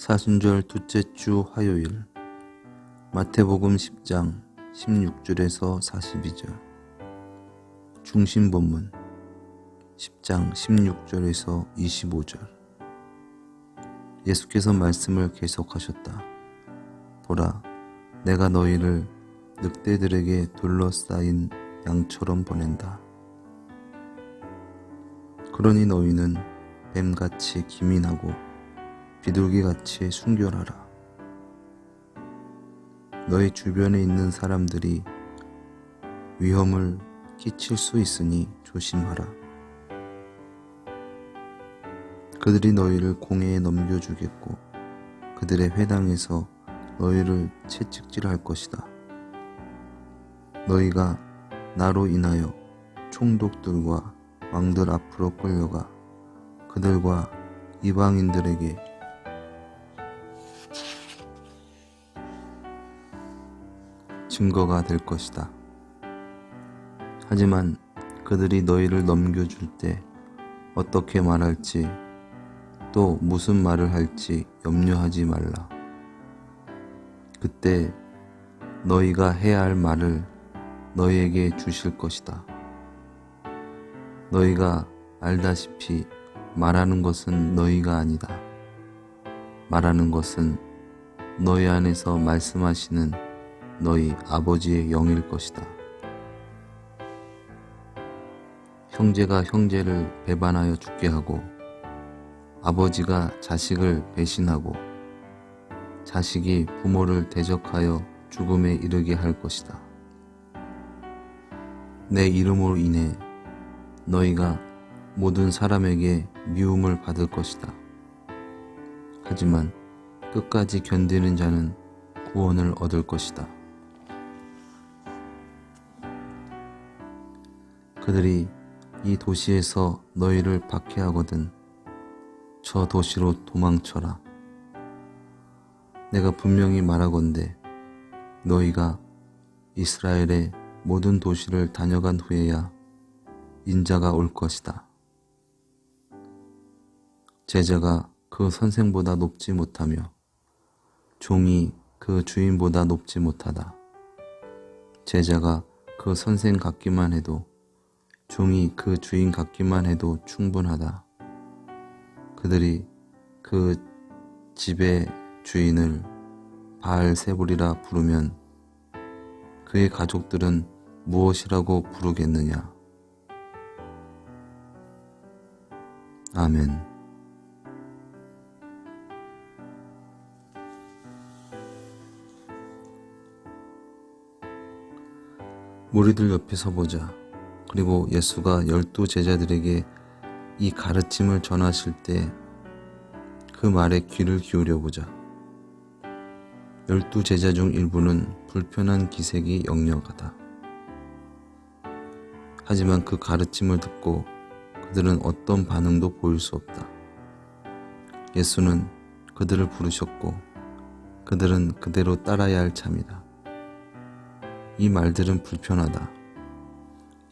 사순절 둘째 주 화요일 마태복음 10장 16절에서 42절 중심 본문 10장 16절에서 25절 예수께서 말씀을 계속하셨다. 보라, 내가 너희를 늑대들에게 둘러싸인 양처럼 보낸다. 그러니 너희는 뱀같이 기민하고 비둘기같이 순결하라. 너희 주변에 있는 사람들이 위험을 끼칠 수 있으니 조심하라. 그들이 너희를 공회에 넘겨주겠고 그들의 회당에서 너희를 채찍질할 것이다. 너희가 나로 인하여 총독들과 왕들 앞으로 끌려가 그들과 이방인들에게 증거가 될 것이다. 하지만 그들이 너희를 넘겨줄 때 어떻게 말할지 또 무슨 말을 할지 염려하지 말라. 그때 너희가 해야 할 말을 너희에게 주실 것이다. 너희가 알다시피 말하는 것은 너희가 아니다. 말하는 것은 너희 안에서 말씀하시는 너희 아버지의 영일 것이다. 형제가 형제를 배반하여 죽게 하고 아버지가 자식을 배신하고 자식이 부모를 대적하여 죽음에 이르게 할 것이다. 내 이름으로 인해 너희가 모든 사람에게 미움을 받을 것이다. 하지만 끝까지 견디는 자는 구원을 얻을 것이다. 그들이 이 도시에서 너희를 박해하거든 저 도시로 도망쳐라. 내가 분명히 말하건대 너희가 이스라엘의 모든 도시를 다녀간 후에야 인자가 올 것이다. 제자가 그 선생보다 높지 못하며 종이 그 주인보다 높지 못하다. 제자가 그 선생 같기만 해도 종이 그 주인 같기만 해도 충분하다. 그들이 그 집의 주인을 바알세불이라 부르면 그의 가족들은 무엇이라고 부르겠느냐. 아멘. 무리들 옆에 서보자. 그리고 예수가 12 제자들에게 이 가르침을 전하실 때 그 말에 귀를 기울여 보자. 12 제자 중 일부는 불편한 기색이 역력하다. 하지만 그 가르침을 듣고 그들은 어떤 반응도 보일 수 없다. 예수는 그들을 부르셨고 그들은 그대로 따라야 할 참이다. 이 말들은 불편하다.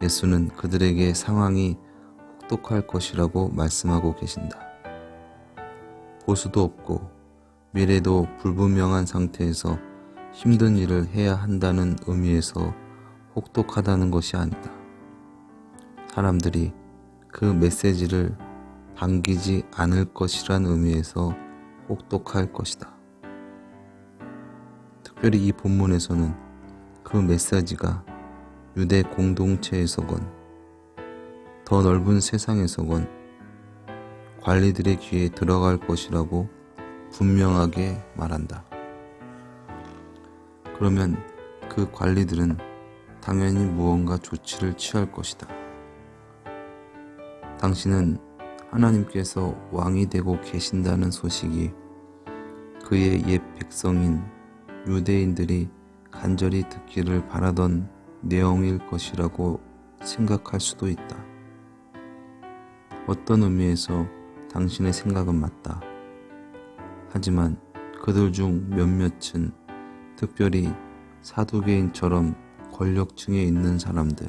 예수는 그들에게 상황이 혹독할 것이라고 말씀하고 계신다. 보수도 없고 미래도 불분명한 상태에서 힘든 일을 해야 한다는 의미에서 혹독하다는 것이 아니다. 사람들이 그 메시지를 반기지 않을 것이란 의미에서 혹독할 것이다. 특별히 이 본문에서는 그 메시지가 유대 공동체에서건 더 넓은 세상에서건 관리들의 귀에 들어갈 것이라고 분명하게 말한다. 그러면 그 관리들은 당연히 무언가 조치를 취할 것이다. 당신은 하나님께서 왕이 되고 계신다는 소식이 그의 옛 백성인 유대인들이 간절히 듣기를 바라던 내용일 것이라고 생각할 수도 있다. 어떤 의미에서 당신의 생각은 맞다. 하지만 그들 중 몇몇은 특별히 사두개인처럼 권력층에 있는 사람들,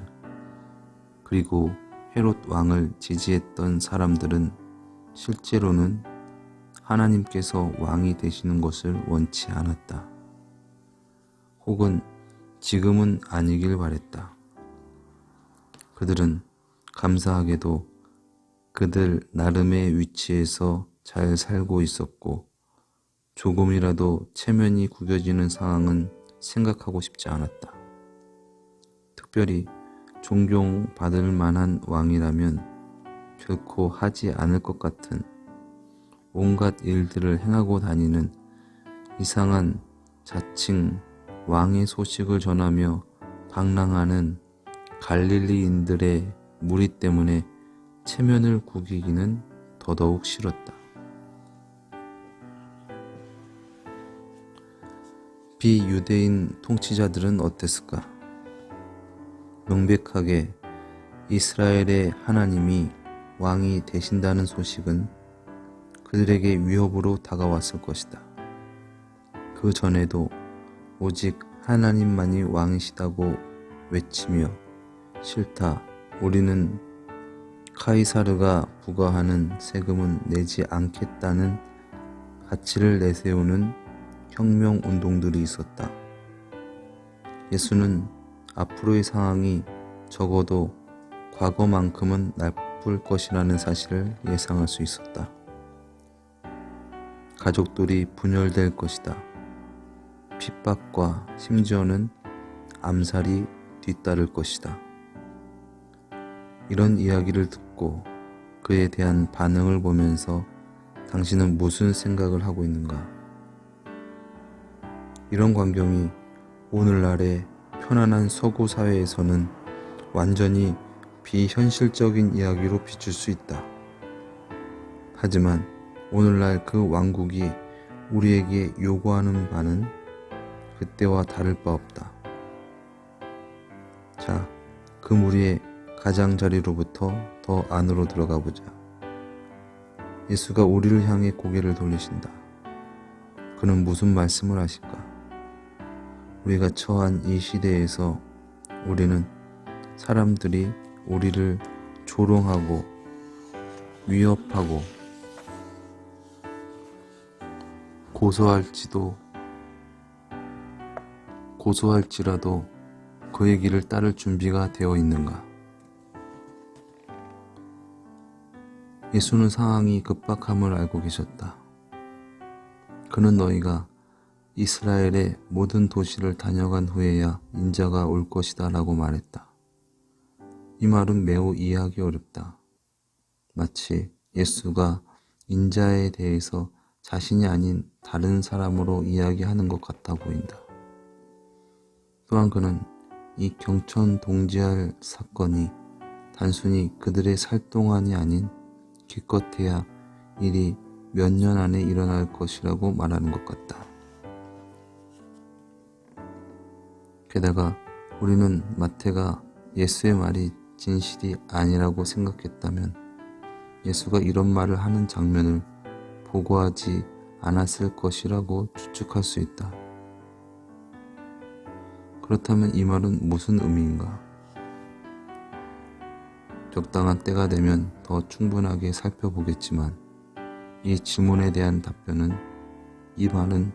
그리고 헤롯 왕을 지지했던 사람들은 실제로는 하나님께서 왕이 되시는 것을 원치 않았다. 혹은 지금은 아니길 바랬다. 그들은 감사하게도 그들 나름의 위치에서 잘 살고 있었고 조금이라도 체면이 구겨지는 상황은 생각하고 싶지 않았다. 특별히 존경받을 만한 왕이라면 결코 하지 않을 것 같은 온갖 일들을 행하고 다니는 이상한 자칭 왕의 소식을 전하며 방랑하는 갈릴리인들의 무리 때문에 체면을 구기기는 더더욱 싫었다. 비유대인 통치자들은 어땠을까? 명백하게 이스라엘의 하나님이 왕이 되신다는 소식은 그들에게 위협으로 다가왔을 것이다. 그 전에도 오직 하나님만이 왕이시다고 외치며 싫다, 우리는 카이사르가 부과하는 세금은 내지 않겠다는 가치를 내세우는 혁명운동들이 있었다. 예수는 앞으로의 상황이 적어도 과거만큼은 나쁠 것이라는 사실을 예상할 수 있었다. 가족들이 분열될 것이다. 핍박과 심지어는 암살이 뒤따를 것이다. 이런 이야기를 듣고 그에 대한 반응을 보면서 당신은 무슨 생각을 하고 있는가? 이런 광경이 오늘날의 편안한 서구 사회에서는 완전히 비현실적인 이야기로 비출 수 있다. 하지만 오늘날 그 왕국이 우리에게 요구하는 바는 그때와 다를 바 없다. 자, 그 무리의 가장자리로부터 더 안으로 들어가 보자. 예수가 우리를 향해 고개를 돌리신다. 그는 무슨 말씀을 하실까? 우리가 처한 이 시대에서 우리는 사람들이 우리를 조롱하고 위협하고 고소할지라도 그의 길을 따를 준비가 되어 있는가? 예수는 상황이 급박함을 알고 계셨다. 그는 너희가 이스라엘의 모든 도시를 다녀간 후에야 인자가 올 것이다 라고 말했다. 이 말은 매우 이해하기 어렵다. 마치 예수가 인자에 대해서 자신이 아닌 다른 사람으로 이야기하는 것 같아 보인다. 또한 그는 이 경천 동지알 사건이 단순히 그들의 살동안이 아닌 기껏해야 일이 몇 년 안에 일어날 것이라고 말하는 것 같다. 게다가 우리는 마태가 예수의 말이 진실이 아니라고 생각했다면 예수가 이런 말을 하는 장면을 보고하지 않았을 것이라고 추측할 수 있다. 그렇다면 이 말은 무슨 의미인가? 적당한 때가 되면 더 충분하게 살펴보겠지만 이 질문에 대한 답변은 이 말은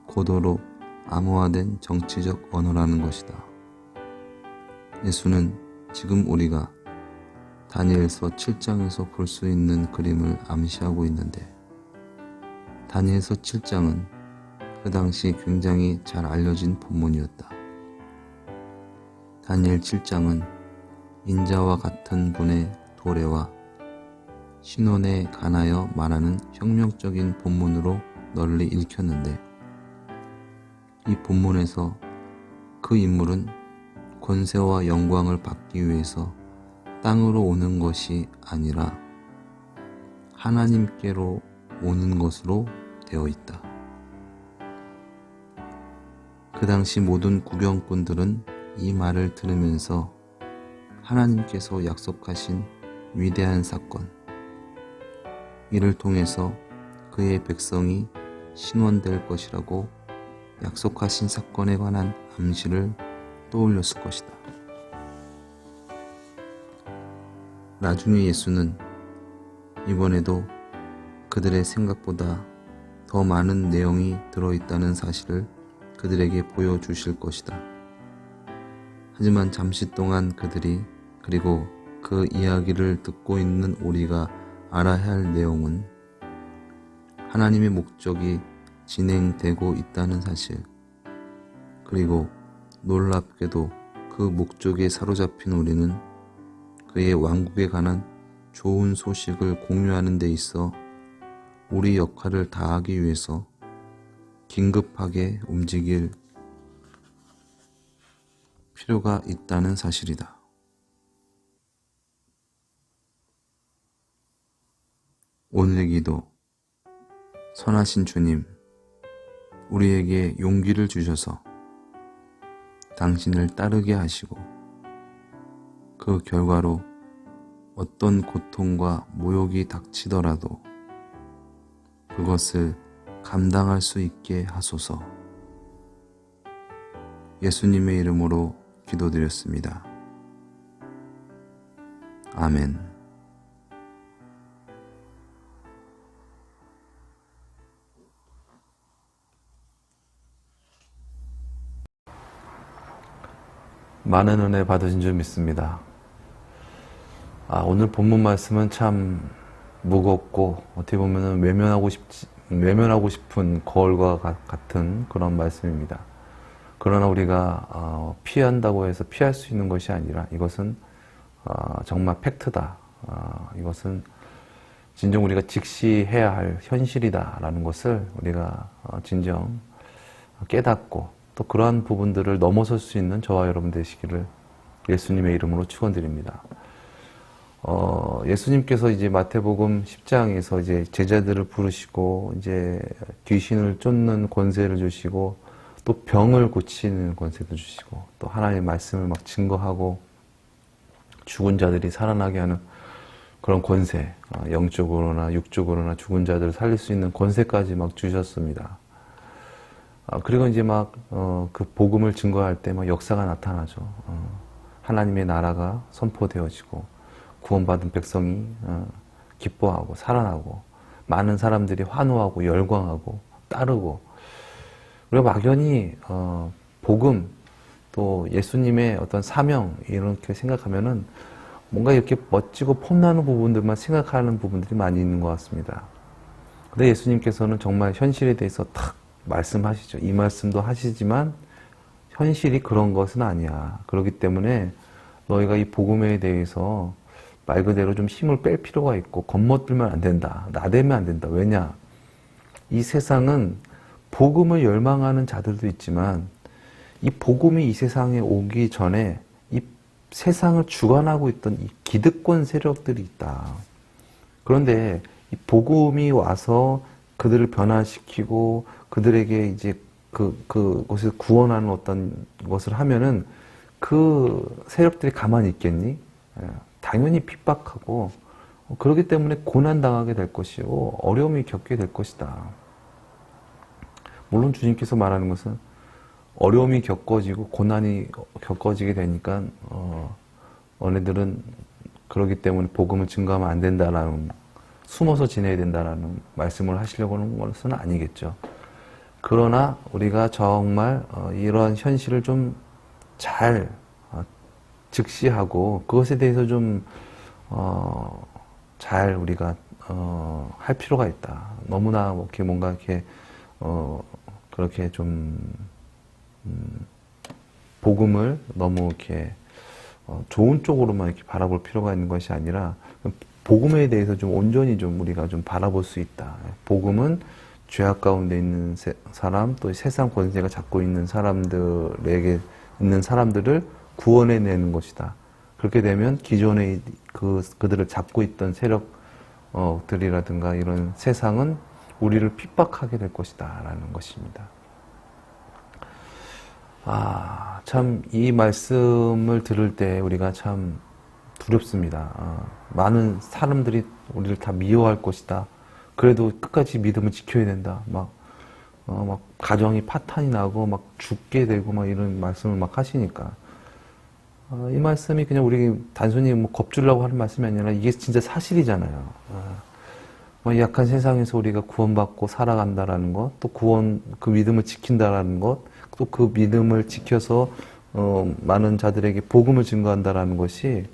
고도로 암호화된 정치적 언어라는 것이다. 예수는 지금 우리가 다니엘서 7장에서 볼 수 있는 그림을 암시하고 있는데 다니엘서 7장은 그 당시 굉장히 잘 알려진 본문이었다. 다니엘 7장은 인자와 같은 분의 도래와 신원에 관하여 말하는 혁명적인 본문으로 널리 읽혔는데 이 본문에서 그 인물은 권세와 영광을 받기 위해서 땅으로 오는 것이 아니라 하나님께로 오는 것으로 되어 있다. 그 당시 모든 구경꾼들은 이 말을 들으면서 하나님께서 약속하신 위대한 사건, 이를 통해서 그의 백성이 신원될 것이라고 약속하신 사건에 관한 암시를 떠올렸을 것이다. 나중에 예수는 이번에도 그들의 생각보다 더 많은 내용이 들어있다는 사실을 그들에게 보여주실 것이다. 하지만 잠시 동안 그들이 그리고 그 이야기를 듣고 있는 우리가 알아야 할 내용은 하나님의 목적이 진행되고 있다는 사실, 그리고 놀랍게도 그 목적에 사로잡힌 우리는 그의 왕국에 관한 좋은 소식을 공유하는 데 있어 우리 역할을 다하기 위해서 긴급하게 움직일 필요가 있다는 사실이다. 오늘의 기도. 선하신 주님, 우리에게 용기를 주셔서 당신을 따르게 하시고 그 결과로 어떤 고통과 모욕이 닥치더라도 그것을 감당할 수 있게 하소서. 예수님의 이름으로 기도드렸습니다. 아멘. 많은 은혜 받으신 줄 믿습니다. 오늘 본문 말씀은 참 무겁고 어떻게 보면 외면하고 싶은 거울과 같은 그런 말씀입니다. 그러나 우리가 피한다고 해서 피할 수 있는 것이 아니라 이것은 정말 팩트다. 이것은 진정 우리가 직시해야 할 현실이다라는 것을 우리가 진정 깨닫고 또 그러한 부분들을 넘어설 수 있는 저와 여러분 되시기를 예수님의 이름으로 축원드립니다. 예수님께서 이제 마태복음 10장에서 이제 제자들을 부르시고 이제 귀신을 쫓는 권세를 주시고 또 병을 고치는 권세도 주시고 또 하나님의 말씀을 막 증거하고 죽은 자들이 살아나게 하는 그런 권세, 영적으로나 육적으로나 죽은 자들을 살릴 수 있는 권세까지 막 주셨습니다. 그리고 이제 막 그 복음을 증거할 때 막 역사가 나타나죠. 하나님의 나라가 선포되어지고 구원받은 백성이 기뻐하고 살아나고 많은 사람들이 환호하고 열광하고 따르고, 그리고 막연히 복음 또 예수님의 어떤 사명 이렇게 생각하면은 뭔가 이렇게 멋지고 폼나는 부분들만 생각하는 부분들이 많이 있는 것 같습니다. 근데 예수님께서는 정말 현실에 대해서 탁 말씀하시죠. 이 말씀도 하시지만 현실이 그런 것은 아니야. 그렇기 때문에 너희가 이 복음에 대해서 말 그대로 좀 힘을 뺄 필요가 있고 겉멋들면 안 된다. 나대면 안 된다. 왜냐? 이 세상은 복음을 열망하는 자들도 있지만 이 복음이 이 세상에 오기 전에 이 세상을 주관하고 있던 이 기득권 세력들이 있다. 그런데 이 복음이 와서 그들을 변화시키고 그들에게 이제 그곳에서 구원하는 어떤 것을 하면은 그 세력들이 가만히 있겠니? 당연히 핍박하고 그렇기 때문에 고난당하게 될 것이고 어려움이 겪게 될 것이다. 물론 주님께서 말하는 것은 어려움이 겪어지고 고난이 겪어지게 되니까 너네들은 그렇기 때문에 복음을 증거하면 안 된다라는, 숨어서 지내야 된다라는 말씀을 하시려고 하는 것은 아니겠죠. 그러나 우리가 정말 이러한 현실을 좀 잘 즉시하고 그것에 대해서 좀 잘 우리가 할 필요가 있다. 너무나 이렇게 뭔가 이렇게 그렇게 좀 복음을 너무 이렇게 좋은 쪽으로만 이렇게 바라볼 필요가 있는 것이 아니라 복음에 대해서 좀 온전히 좀 우리가 좀 바라볼 수 있다. 복음은 죄악 가운데 있는 사람, 또 세상 권세가 잡고 있는 사람들에게 있는 사람들을 구원해내는 것이다. 그렇게 되면 기존에 그들을 잡고 있던 세력들이라든가 이런 세상은 우리를 핍박하게 될 것이다. 라는 것입니다. 참, 이 말씀을 들을 때 우리가 참 두렵습니다. 많은 사람들이 우리를 다 미워할 것이다. 그래도 끝까지 믿음을 지켜야 된다. 막 가정이 파탄이 나고 막 죽게 되고 막 이런 말씀을 막 하시니까. 이 말씀이 그냥 우리 단순히 뭐 겁주려고 하는 말씀이 아니라 이게 진짜 사실이잖아요. 이 약한 세상에서 우리가 구원받고 살아간다라는 것, 또 그 믿음을 지킨다라는 것, 또 그 믿음을 지켜서 많은 자들에게 복음을 증거한다라는 것이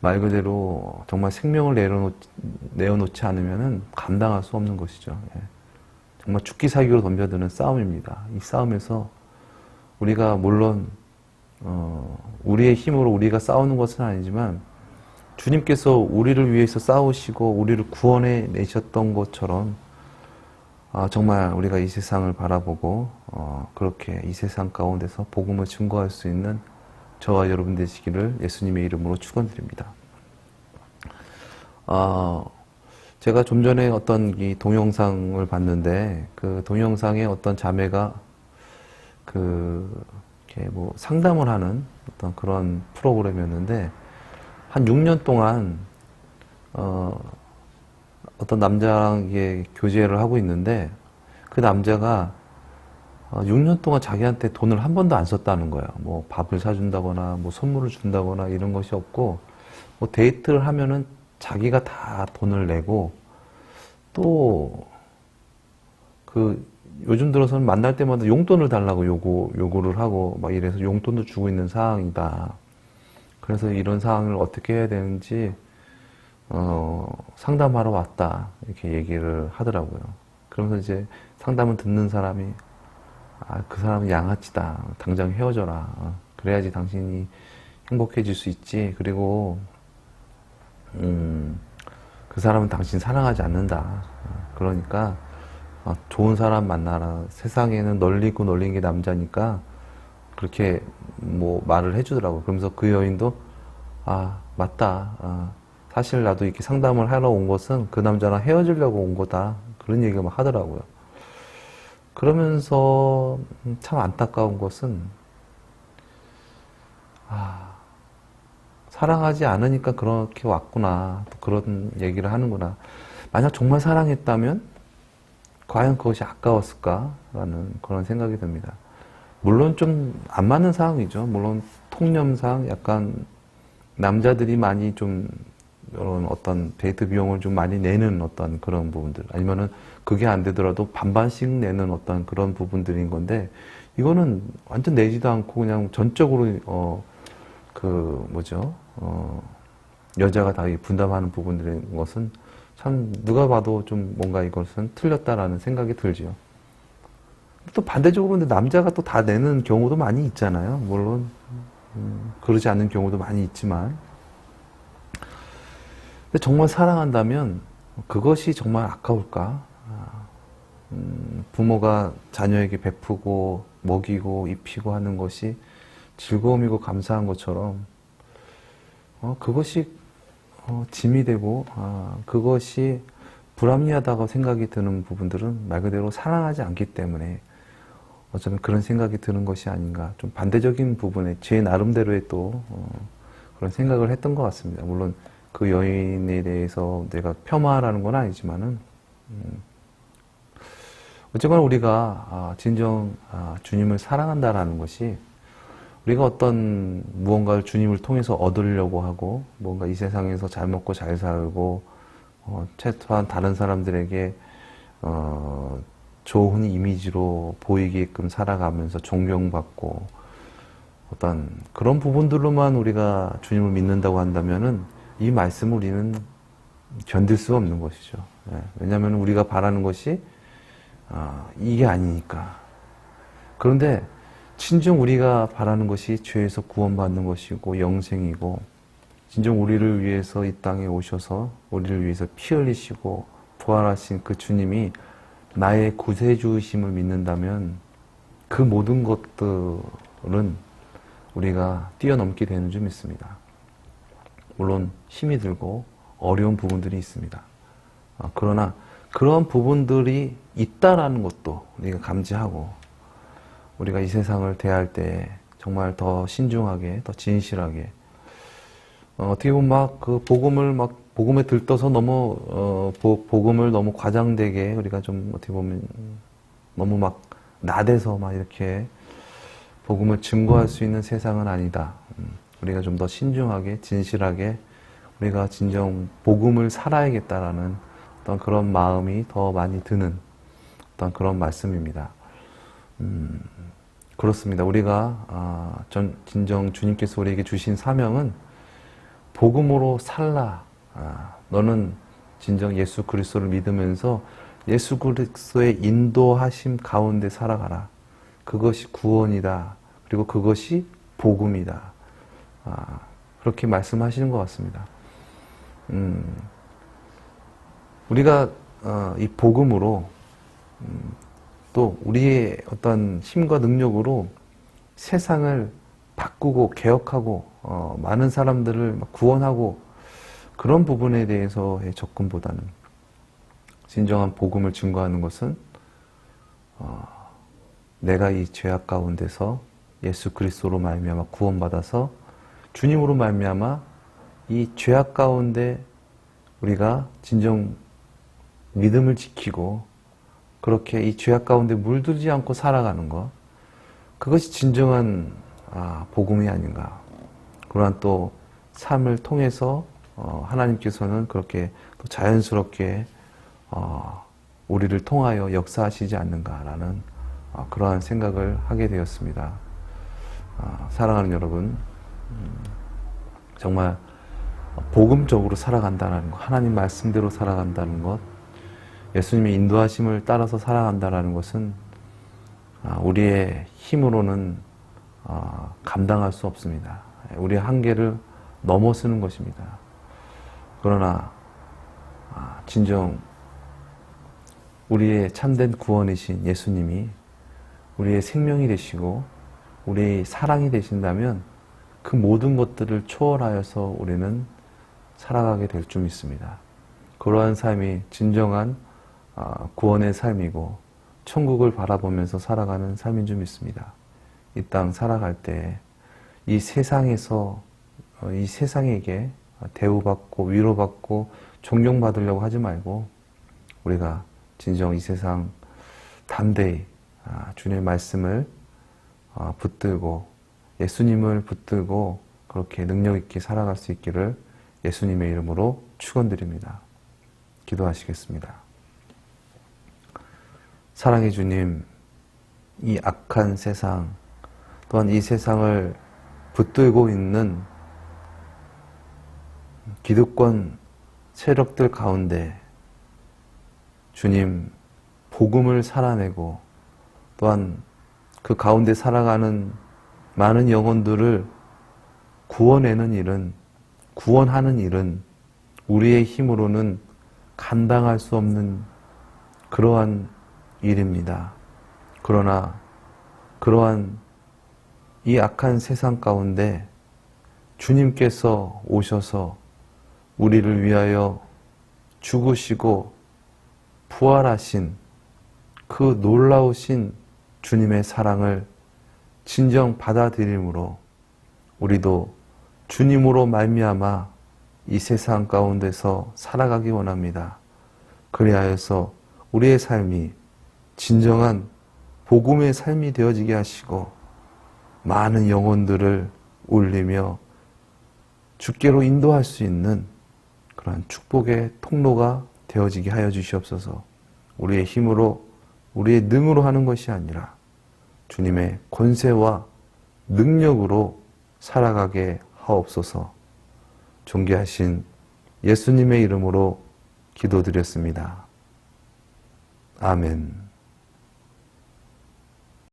말 그대로 정말 생명을 내어놓지 않으면 감당할 수 없는 것이죠. 예. 정말 죽기 살기로 덤벼드는 싸움입니다. 이 싸움에서 우리가 물론 우리의 힘으로 우리가 싸우는 것은 아니지만 주님께서 우리를 위해서 싸우시고 우리를 구원해 내셨던 것처럼 정말 우리가 이 세상을 바라보고 그렇게 이 세상 가운데서 복음을 증거할 수 있는 저와 여러분 되시기를 예수님의 이름으로 축원드립니다. 제가 좀 전에 어떤 이 동영상을 봤는데 그 동영상에 어떤 자매가 이렇게 뭐 상담을 하는 어떤 그런 프로그램이었는데 한 6년 동안 어떤 남자랑 이게 교제를 하고 있는데 그 남자가 6년 동안 자기한테 돈을 한 번도 안 썼다는 거예요. 뭐 밥을 사준다거나 뭐 선물을 준다거나 이런 것이 없고 뭐 데이트를 하면은 자기가 다 돈을 내고 또 요즘 들어서는 만날 때마다 용돈을 달라고 요구를 하고 막 이래서 용돈도 주고 있는 상황이다. 그래서 이런 상황을 어떻게 해야 되는지 상담하러 왔다 이렇게 얘기를 하더라고요. 그러면서 이제 상담을 듣는 사람이 그 사람은 양아치다. 당장 헤어져라. 그래야지 당신이 행복해질 수 있지. 그리고 그 사람은 당신 사랑하지 않는다. 그러니까 좋은 사람 만나라. 세상에는 널리고 널린 게 남자니까 그렇게 뭐 말을 해주더라고요. 그러면서 그 여인도 맞다. 사실 나도 이렇게 상담을 하러 온 것은 그 남자랑 헤어지려고 온 거다. 그런 얘기를 막 하더라고요. 그러면서 참 안타까운 것은 사랑하지 않으니까 그렇게 왔구나. 또 그런 얘기를 하는구나. 만약 정말 사랑했다면 과연 그것이 아까웠을까라는 그런 생각이 듭니다. 물론 좀 안 맞는 상황이죠. 물론 통념상 약간 남자들이 많이 좀 이런 어떤 데이트 비용을 좀 많이 내는 어떤 그런 부분들 아니면은 그게 안 되더라도 반반씩 내는 어떤 그런 부분들인 건데 이거는 완전 내지도 않고 그냥 전적으로 여자가 다 분담하는 부분들인 것은 참 누가 봐도 좀 뭔가 이것은 틀렸다라는 생각이 들지요. 또 반대적으로 근데 남자가 또 다 내는 경우도 많이 있잖아요. 물론 그러지 않는 경우도 많이 있지만 근데 정말 사랑한다면 그것이 정말 아까울까? 부모가 자녀에게 베푸고 먹이고 입히고 하는 것이 즐거움이고 감사한 것처럼 그것이 짐이 되고 그것이 불합리하다고 생각이 드는 부분들은 말 그대로 사랑하지 않기 때문에 어쩌면 그런 생각이 드는 것이 아닌가 좀 반대적인 부분에 제 나름대로의 또 그런 생각을 했던 것 같습니다. 물론 그 여인에 대해서 내가 폄하하라는 건 아니지만은 어쨌거나 우리가 진정 주님을 사랑한다라는 것이 우리가 어떤 무언가를 주님을 통해서 얻으려고 하고 뭔가 이 세상에서 잘 먹고 잘 살고 최소한 다른 사람들에게 좋은 이미지로 보이게끔 살아가면서 존경받고 어떤 그런 부분들로만 우리가 주님을 믿는다고 한다면은 이 말씀을 우리는 견딜 수 없는 것이죠. 왜냐하면 우리가 바라는 것이 이게 아니니까. 그런데 진정 우리가 바라는 것이 죄에서 구원받는 것이고 영생이고 진정 우리를 위해서 이 땅에 오셔서 우리를 위해서 피 흘리시고 부활하신 그 주님이 나의 구세주이심을 믿는다면 그 모든 것들은 우리가 뛰어넘게 되는 줄 믿습니다. 물론 힘이 들고 어려운 부분들이 있습니다. 그러나 그런 부분들이 있다라는 것도 우리가 감지하고 우리가 이 세상을 대할 때 정말 더 신중하게, 더 진실하게 어떻게 보면 막 그 복음에 들떠서 너무 복음을 너무 과장되게 우리가 좀 어떻게 보면 너무 막 나대서 막 이렇게 복음을 증거할 수 있는 세상은 아니다. 우리가 좀 더 신중하게 진실하게 우리가 진정 복음을 살아야겠다라는 어떤 그런 마음이 더 많이 드는 어떤 그런 말씀입니다. 그렇습니다. 우리가 진정 주님께서 우리에게 주신 사명은 복음으로 살라. 너는 진정 예수 그리스도를 믿으면서 예수 그리스도의 인도하심 가운데 살아가라. 그것이 구원이다. 그리고 그것이 복음이다. 그렇게 말씀하시는 것 같습니다. 우리가 이 복음으로 또 우리의 어떤 힘과 능력으로 세상을 바꾸고 개혁하고 많은 사람들을 구원하고 그런 부분에 대해서의 접근보다는 진정한 복음을 증거하는 것은 내가 이 죄악 가운데서 예수 그리스도로 말미암아 구원받아서 주님으로 말미암아 이 죄악 가운데 우리가 진정 믿음을 지키고 그렇게 이 죄악 가운데 물들지 않고 살아가는 것, 그것이 진정한 복음이 아닌가. 그러한 또 삶을 통해서 하나님께서는 그렇게 또 자연스럽게 우리를 통하여 역사하시지 않는가라는 그러한 생각을 하게 되었습니다. 사랑하는 여러분, 정말 복음적으로 살아간다는 것, 하나님 말씀대로 살아간다는 것, 예수님의 인도하심을 따라서 살아간다는 것은 우리의 힘으로는 감당할 수 없습니다. 우리의 한계를 넘어서는 것입니다. 그러나 진정 우리의 참된 구원이신 예수님이 우리의 생명이 되시고 우리의 사랑이 되신다면 그 모든 것들을 초월하여서 우리는 살아가게 될 줄 믿습니다. 그러한 삶이 진정한 구원의 삶이고 천국을 바라보면서 살아가는 삶인 줄 믿습니다. 이 땅 살아갈 때 이 세상에서 이 세상에게 대우받고 위로받고 존경받으려고 하지 말고 우리가 진정 이 세상 담대히 주님의 말씀을 붙들고 예수님을 붙들고 그렇게 능력 있게 살아갈 수 있기를 예수님의 이름으로 축원드립니다. 기도하시겠습니다. 사랑의 주님, 이 악한 세상 또한 이 세상을 붙들고 있는 기득권 세력들 가운데 주님 복음을 살아내고 또한 그 가운데 살아가는 많은 영혼들을 구원하는 일은 우리의 힘으로는 감당할 수 없는 그러한 일입니다. 그러나 그러한 이 악한 세상 가운데 주님께서 오셔서 우리를 위하여 죽으시고 부활하신 그 놀라우신 주님의 사랑을 진정 받아들임으로 우리도 주님으로 말미암아 이 세상 가운데서 살아가기 원합니다. 그리하여서 우리의 삶이 진정한 복음의 삶이 되어지게 하시고 많은 영혼들을 울리며 주께로 인도할 수 있는 그러한 축복의 통로가 되어지게 하여 주시옵소서. 우리의 힘으로 우리의 능으로 하는 것이 아니라 주님의 권세와 능력으로 살아가게 하옵소서. 존귀하신 예수님의 이름으로 기도드렸습니다. 아멘.